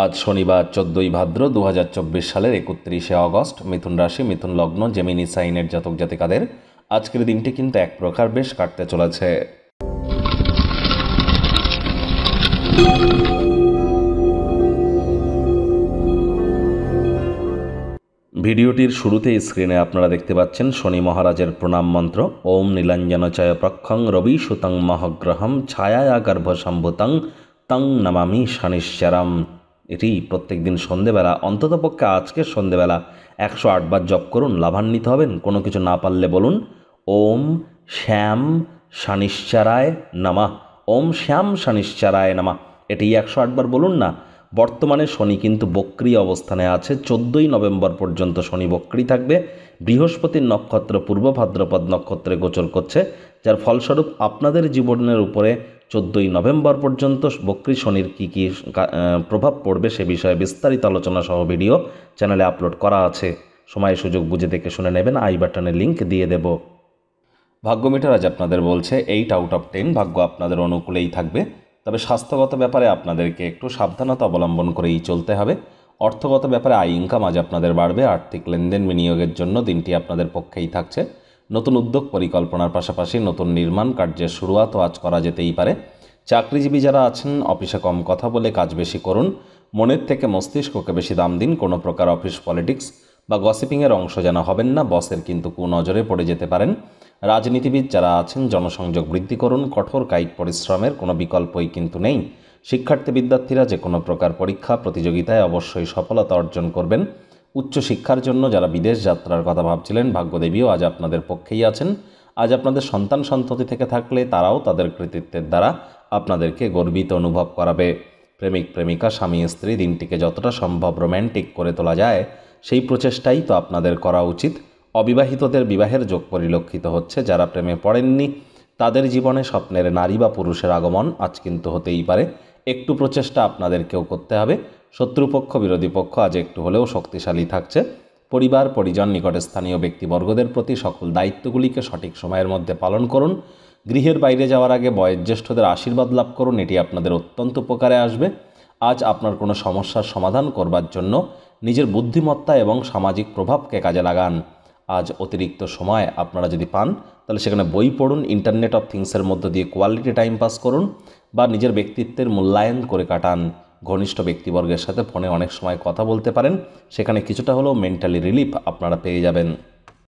আজ শনিবার 14ই ভাদ্র 2024 সালের 31শে অগস্ট। মিথুন রাশি, মিথুন লগ্ন, জেমিনি সাইনের জাতক জাতিকাদের আজকের দিনটি কিন্তু এক প্রকার বেশ কাটতে চলেছে। ভিডিওটির শুরুতেই স্ক্রিনে আপনারা দেখতে পাচ্ছেন শনি মহারাজের প্রণাম মন্ত্র। ওম নীলাঞ্জনচয় প্রক্ষং রবি সুতং মহগ্রহম ছায়া গর্ভসম্ভূতং তং নমামি শনিশ্চরম। এটি প্রত্যেক দিন সন্ধেবেলা, অন্ততপক্ষে আজকের সন্ধেবেলা 108 বার জপ করুন, লাভান্বিত হবেন। কোনো কিছু না পারলে বলুন ওম শ্যাম শনিশ্চরায় নমঃ, ওম শ্যাম শনিশ্চরায় নমঃ। এটি 108 বার বলুন না। বর্তমানে শনি কিন্তু বক্রী অবস্থানে আছে। 14ই নভেম্বর পর্যন্ত শনি বক্রী থাকবে। বৃহস্পতির নক্ষত্র পূর্ব ভাদ্রপদ নক্ষত্রে গোচর করছে, যার ফলস্বরূপ আপনাদের জীবনের উপরে 14ই নভেম্বর পর্যন্ত বক্রী শনির কী কী প্রভাব পড়বে সে বিষয়ে বিস্তারিত আলোচনা সহ ভিডিও চ্যানেলে আপলোড করা আছে। সময় সুযোগ বুঝে দেখে শুনে নেবেন, আই বাটনে লিঙ্ক দিয়ে দেব। ভাগ্যমিটার আজ আপনাদের বলছে 8 আউট অফ 10 ভাগ্য আপনাদের অনুকূলেই থাকবে। তবে স্বাস্থ্যগত ব্যাপারে আপনাদেরকে একটু সাবধানতা অবলম্বন করেই চলতে হবে। অর্থগত ব্যাপারে আয় ইনকাম আজ আপনাদের বাড়বে। আর্থিক লেনদেন বিনিয়োগের জন্য দিনটি আপনাদের পক্ষেই থাকছে। নতুন উদ্যোগ পরিকল্পনার পাশাপাশি নতুন নির্মাণ কার্যের শুরুয়াতও আজ করা যেতেই পারে। চাকরিজীবী যারা আছেন, অফিসে কম কথা বলে কাজ বেশি করুন। মনের থেকে মস্তিষ্ককে বেশি দাম দিন। কোনো প্রকার অফিস পলিটিক্স বা গসিপিংয়ের অংশ যেন হবেন না, বসের কিন্তু কুনজরে পড়ে যেতে পারেন। রাজনীতিবিদ যারা আছেন, জনসংযোগ বৃদ্ধি করুন। কঠোর কায়িক পরিশ্রমের কোনো বিকল্পই কিন্তু নেই। শিক্ষার্থী বিদ্যার্থীরা যে কোনো প্রকার পরীক্ষা প্রতিযোগিতায় অবশ্যই সফলতা অর্জন করবেন। উচ্চশিক্ষার জন্য যারা বিদেশ যাত্রার কথা ভাবছিলেন, ভাগ্যদেবীও আজ আপনাদের পক্ষেই আছেন। আজ আপনাদের সন্তান সন্ততি থেকে থাকলে তারাও তাদের কৃতিত্বের দ্বারা আপনাদেরকে গর্বিত অনুভব করাবে। প্রেমিক প্রেমিকা, স্বামী স্ত্রী দিনটিকে যতটা সম্ভব রোম্যান্টিক করে তোলা যায় সেই প্রচেষ্টাই তো আপনাদের করা উচিত। অবিবাহিতদের বিবাহের যোগ পরিলক্ষিত হচ্ছে। যারা প্রেমে পড়েননি তাদের জীবনে স্বপ্নের নারী বা পুরুষের আগমন আজ কিন্তু হতেই পারে। একটু প্রচেষ্টা আপনাদেরকেও করতে হবে। শত্রুপক্ষ বিরোধী পক্ষ আজ একটু হলেও শক্তিশালী থাকছে। পরিবার পরিজন নিকটে স্থানীয় ব্যক্তিবর্গদের প্রতি সকল দায়িত্বগুলিকে সঠিক সময়ের মধ্যে পালন করুন। গৃহের বাইরে যাওয়ার আগে বয়োজ্যেষ্ঠদের আশীর্বাদ লাভ করুন, এটি আপনাদের অত্যন্ত উপকারে আসবে। আজ আপনার কোনো সমস্যার সমাধান করবার জন্য নিজের বুদ্ধিমত্তা এবং সামাজিক প্রভাবকে কাজে লাগান। আজ অতিরিক্ত সময় আপনারা যদি পান তাহলে সেখানে বই পড়ুন, ইন্টারনেট অফ থিংসের মধ্য দিয়ে কোয়ালিটি টাইম পাস করুন বা নিজের ব্যক্তিত্বের মূল্যায়ন করে কাটান। ঘনিষ্ঠ ব্যক্তিবর্গের সাথে ফোনে অনেক সময় কথা বলতে পারেন, সেখানে কিছুটা হলেও মেন্টালি রিলিফ আপনারা পেয়ে যাবেন।